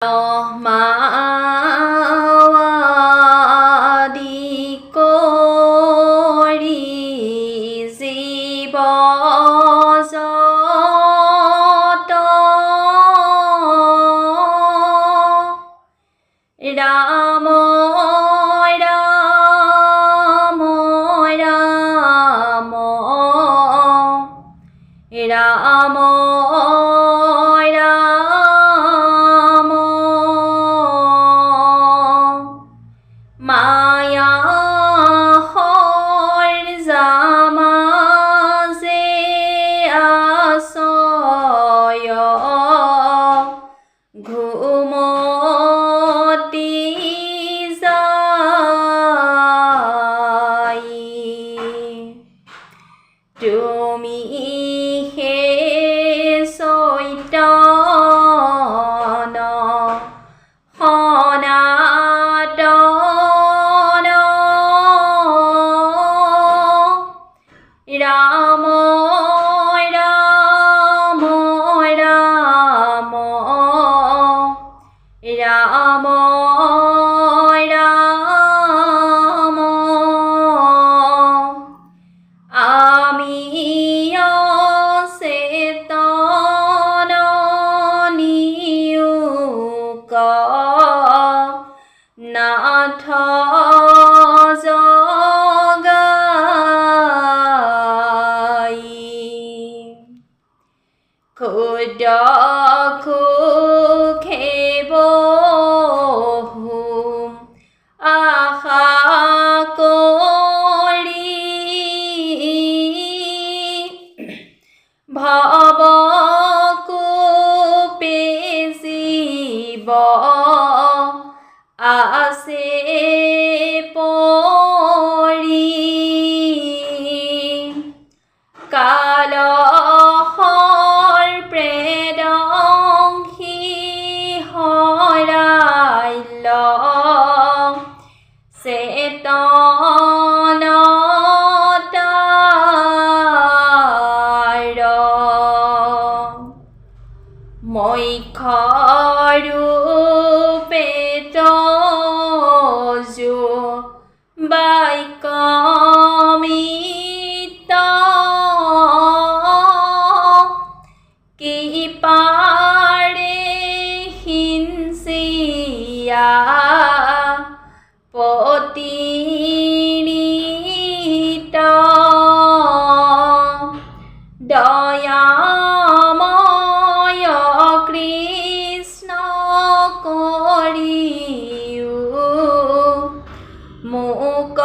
মাৱাদি কৰি জীৱ জগত ৰাম ৰাম ৰাম ৰাম ৰাম মায়া জামাজে আছয় ঘুমতি যাই তুমি হে চৈতন্য সনাতন ৰাম ৰাম ৰাম ৰাম ৰাম আমি চেতন নিয়োগ নাথ জগাই ক্ষুদ্ৰ খেব আশা কৰি ভৱ কূপে জীৱ আছে পৰি কালহৰ প্ৰেদংসী হৰাইল চেতনতাৰ মৈখৰূপে তজু বাক্যমিত কি পাৰে হিংসিয়া পতিনিত দয়াময় কৃষ্ণ কৰিও মোক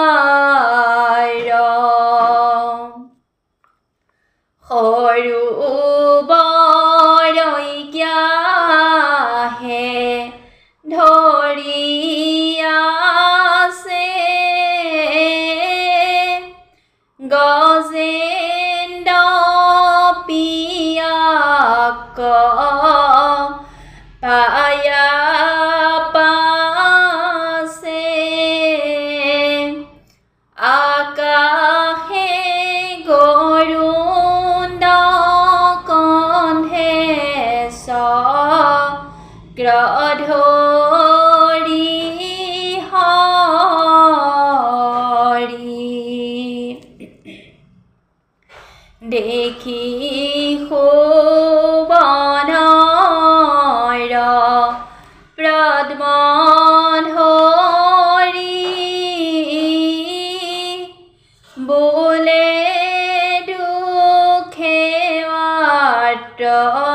উদ্ধাৰ সৰু বৰৈজ্ঞাহে ধৰি আছে গজেন্দ্ৰ পিয়াক পায়া পাছে আকাশে গৰুড় কণ্ঠে চক্ৰধৰি হৰি দেখি শোভনৰ পদ্ম ধৰি বোলে দুখে মাত্ৰ